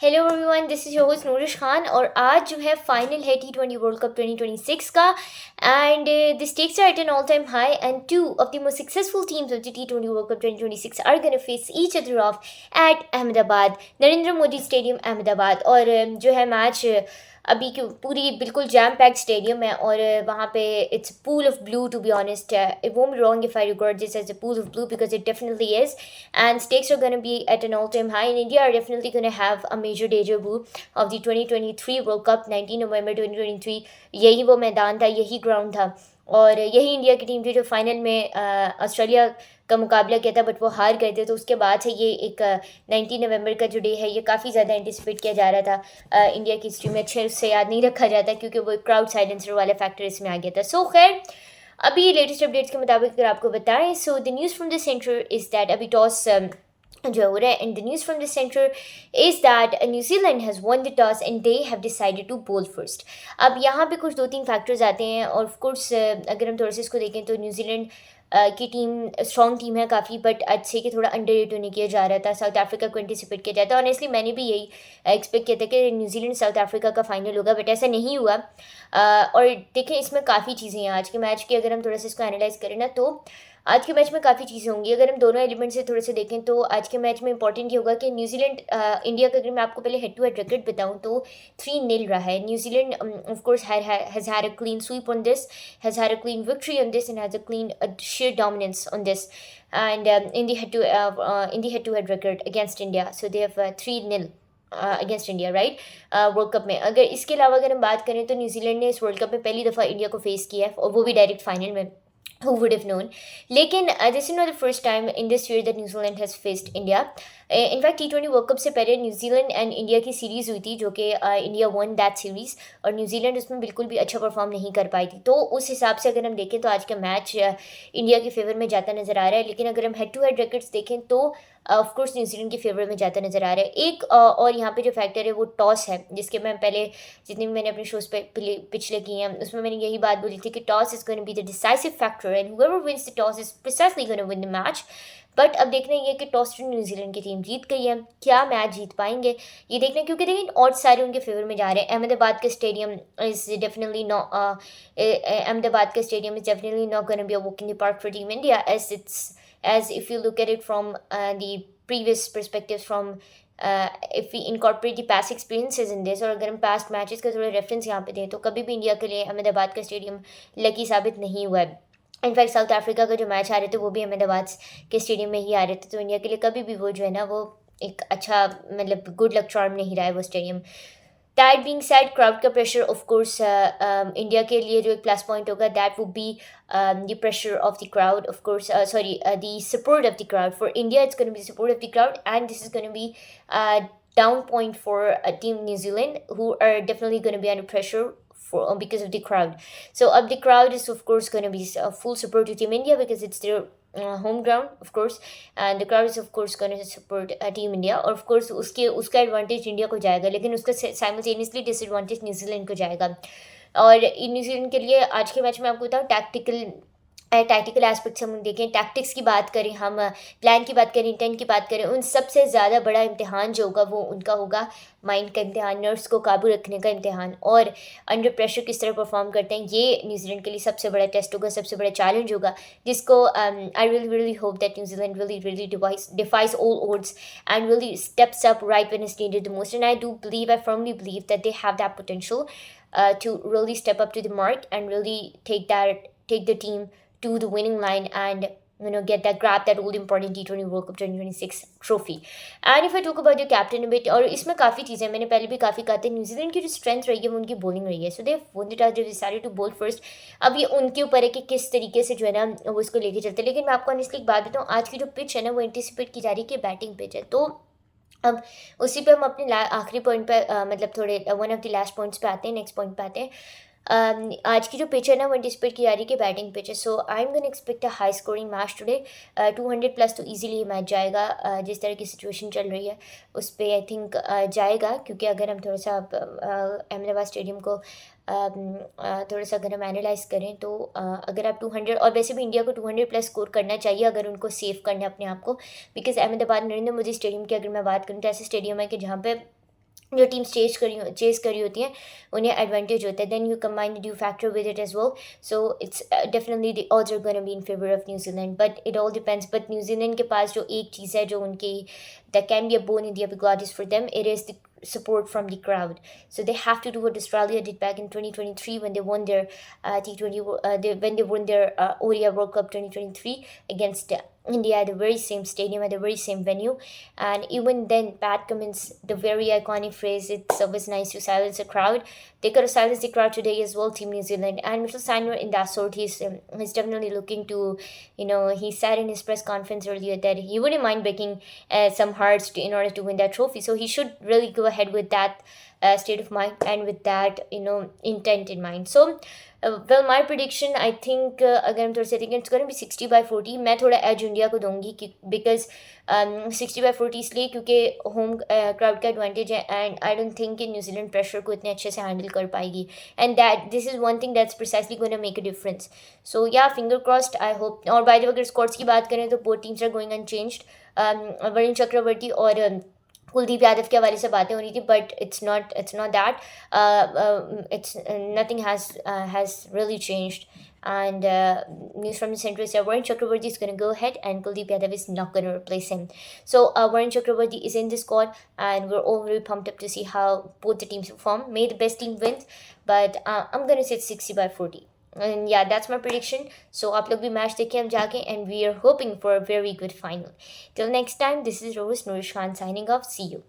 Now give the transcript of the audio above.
Hello everyone, this is your host Noorish Khan. और आज जो है फाइनल है T20 वर्ल्ड कप 2026 का। And the stakes are at an all time high and two of the most successful teams of the T20 world cup 2026 are gonna face each other of at Ahmedabad, Narendra Modi stadium Ahmedabad. और जो है match अभी की पूरी बिल्कुल jam packed stadium है और वहाँ पे it's pool of blue, to be honest. It won't be wrong if I record this as a pool of blue because it definitely is. And stakes are going to be at an all-time high, and India are definitely going to have a major deja vu of the 2023 World Cup, 19 November 2023। यही वो मैदान था, यही ground था और यही India की team थी जो फाइनल में ऑस्ट्रेलिया का मुकाबला किया था, बट वो हार गए थे। तो उसके बाद से ये एक 19 नवंबर का जो डे है, ये काफ़ी ज़्यादा एंटिसिपेट किया जा रहा था। इंडिया की हिस्ट्री में अच्छे से याद नहीं रखा जाता क्योंकि वो क्राउड साइलेंसर वाला फैक्टर इसमें आ गया था। सो खैर, अभी लेटेस्ट अपडेट्स के मुताबिक अगर आपको बताएं, so the news from the centre is that अभी टॉस जो हो रहा है, and the news from the centre is that New Zealand has won the toss and they have decided to bowl first. अब यहाँ पे कुछ दो तीन फैक्टर्स आते हैं और ऑफ कोर्स अगर हम थोड़ा सा इसको देखें तो न्यूजीलैंड की टीम स्ट्रॉन्ग टीम है काफ़ी, बट अच्छे कि थोड़ा अंडर रेट होने किया जा रहा था। साउथ अफ्रीका को एंटिसिपेट किया जाता है। ऑनेस्टली मैंने भी यही एक्सपेक्ट किया था कि न्यूजीलैंड साउथ अफ्रीका का फाइनल होगा, बट ऐसा नहीं हुआ। और देखें, इसमें काफ़ी चीज़ें हैं आज के मैच की। अगर हम थोड़ा सा इसको एनालाइज करें ना, तो आज के मैच में काफ़ी चीज़ें होंगी। अगर हम दोनों एलिमेंट से थोड़े से देखें तो आज के मैच में इंपॉर्टेंट ये होगा कि न्यूजीलैंड इंडिया का, अगर मैं आपको पहले हेड टू हेड रिकॉर्ड बताऊं तो 3-0 रहा है। New Zealand of course has had a clean sweep on this, has had a clean victory on this, and has a clean sheer dominance on this. And in the head-to-head record against India, so they have 3-0 against India, right, world cup में। अगर इसके अलावा अगर हम बात करें तो New Zealand ने इस वर्ल्ड कप में पहली दफ़ा इंडिया को फेस किया है और वो भी डायरेक्ट फाइनल में। Who would have known? लेकिन this is not the first time in this year that New Zealand has faced India. In fact T20 world cup से पहले न्यूजीलैंड एंड इंडिया की सीरीज़ हुई थी, जो कि इंडिया वन दैट सीरीज़, और न्यूजीलैंड उसमें बिल्कुल भी अच्छा परफॉर्म नहीं कर पाई थी। तो उस हिसाब से अगर हम देखें तो आज का मैच इंडिया के फेवर में जाता नज़र आ रहा है। लेकिन अगर हम हेड टू हेड रेकर्ड्स देखें तो ऑफ कोर्स न्यूजीलैंड के फेवर में जाता नज़र आ रहा है। एक और यहाँ पे जो फैक्टर है वो टॉस है, जिसके मैं पहले जितने भी मैंने अपने शोज पे पिछले किए हैं उसमें मैंने यही बात बोली थी कि toss is going to be the decisive factor and whoever wins the toss is precisely going to win the match। But अब देखना ये कि टॉस तो न्यूजीलैंड की टीम जीत गई है, क्या मैच जीत पाएंगे ये देखना, क्योंकि देखिए और सारे उनके फेवर में जा रहे हैं। अहमदाबाद का stadium is definitely not Ahmedabad का stadium is definitely not gonna be a walk in the park for team India, as if you look at it from the previous perspectives, from if we incorporate the past experiences in this, और अगर हम past matches का थोड़ा reference यहाँ पे दें तो कभी भी इंडिया के लिए अहमदाबाद का स्टेडियम लकी साबित नहीं हुआ है। इनफैक्ट साउथ अफ्रीका का जो मैच आ रहे थे वो भी अहमदाबाद के स्टेडियम में ही आ रहे थे। तो इंडिया के लिए कभी भी वो जो है ना, वो एक अच्छा मतलब गुड लक चार्म नहीं रहा है वो stadium. That being said, crowd का प्रेशर ऑफ कोर्स इंडिया के लिए जो एक प्लस पॉइंट होगा, that would be the pressure of the crowd, of course, the support of the crowd. For India, it's going to be the support of the crowd, and this is going to be down point for Team New Zealand, who are definitely going to be under pressure for because of the crowd. So the crowd is of course going to be full support to Team India because it's their home ground, of course, and the crowd is of course going to support Team India, और of course उसका advantage India को जाएगा, लेकिन उसका simultaneously disadvantage New Zealand को जाएगा। और New Zealand के लिए आज के मैच में आपको बताऊँ, टैक्टिकल एस्पेक्ट से हम देखें, टैक्टिक्स की बात करें, हम प्लान की बात करें, इंटेंट की बात करें, उन सबसे ज़्यादा बड़ा इम्तिहान जो होगा वो उनका होगा माइंड का इम्तिहान, नर्व्स को काबू रखने का इम्तिहान, और अंडर प्रेशर किस तरह परफॉर्म करते हैं, ये न्यूजीलैंड के लिए सबसे बड़ा टेस्ट होगा, सबसे बड़ा चैलेंज होगा, जिसको I really hope that New Zealand really defies all odds and really steps up right when it's needed the most. And I firmly believe that they have that potential to really step up to the mark and really take the team to the winning line and grab that all important T20 World Cup 2026 trophy. And if I talk about the captain a bit, और इसमें काफ़ी चीज़ें मैंने पहले भी काफ़ी कहा था, न्यूजीलैंड की जो स्ट्रेंथ रही है वो उनकी बॉलिंग रही है। So they won the toss, decided to bowl first. अब ये उनके ऊपर है कि किस तरीके से जो है ना वो इसको लेके चलते हैं। लेकिन मैं आपको ऑनेस्टली एक बात बताऊँ, आज की जो पिच है ना वो एंटिसिपेट की जा रही है कि बैटिंग पिच है। तो अब उसी पे हम अपने आखिरी पॉइंट पे मतलब थोड़े one of the last points पे आते हैं, नेक्स्ट पॉइंट पे आते हैं। आज की जो पिच है ना वो एंटिसिपेट की जा रही है कि बैटिंग पिच है। So I am gonna expect a high scoring match today. 200 plus तो इजीली ये मैच जाएगा। जिस तरह की सिचुएशन चल रही है उस पर आई थिंक जाएगा, क्योंकि अगर हम थोड़ा सा अहमदाबाद स्टेडियम को थोड़ा सा अगर हम एनालाइज करें तो अगर आप 200, और वैसे भी इंडिया को 200 प्लस स्कोर करना चाहिए अगर उनको सेव करना है अपने आप को, बिकॉज अहमदाबाद नरेंद्र मोदी स्टेडियम की अगर मैं बात करूँ तो ऐसे स्टेडियम है कि जहाँ पे जो टीम्स चेस करी होती हैं उन्हें एडवांटेज होता है. Then you combine the dew factor with it as well. So it's definitely the odds are gonna be in favor of New Zealand, but it all depends. But New Zealand के पास जो एक चीज़ है जो उनकी that can be a bone in the epiglottis for them, it is the support from the crowd. So they have to do what Australia did back in 2023 when they won their T20 when they won their ODI World Cup 2023 against India at the very same stadium, at the very same venue. And even then, Pat Cummins, the very iconic phrase, "It's always nice to silence a crowd." They could have silenced the crowd today as well, Team New Zealand. And Mitchell Sandner, in that sort, he's definitely looking to, he said in his press conference earlier that he wouldn't mind breaking some hearts in order to win that trophy. So he should really go ahead with that state of mind and with that, intent in mind. So well, my prediction, I think, अगर हम थोड़ा सा देखें, it's going to be 60/40. मैं थोड़ा as India को दूंगी because 60/40 इसलिए क्योंकि होम क्राउड का एडवांटेज है, एंड आई डोंट थिंक कि न्यूजीलैंड प्रेशर को इतने अच्छे से हैंडल कर पाएगी, and that this is one thing that's precisely going to make a difference. So yeah finger crossed, I hope. और बाय द वे अगर स्क्वाड्स की बात करें तो both teams are going unchanged. Varun Chakravarthy और कुलदीप यादव के हवाले से बातें हो रही थी, but it's not that. It's nothing has really changed. And news from the center is that Varun Chakravarti is going to go ahead and Kuldeep Yadav is not going to replace him. So Varun Chakravarti is in the squad, and we're all very pumped up to see how both the teams perform. May the best team wins, but I'm going to say 60/40. And yeah, that's my prediction. So आप लोग भी match देखें हम जाके, and we are hoping for a very good final. Till next time, this is Rose Nourish Khan signing off. See you.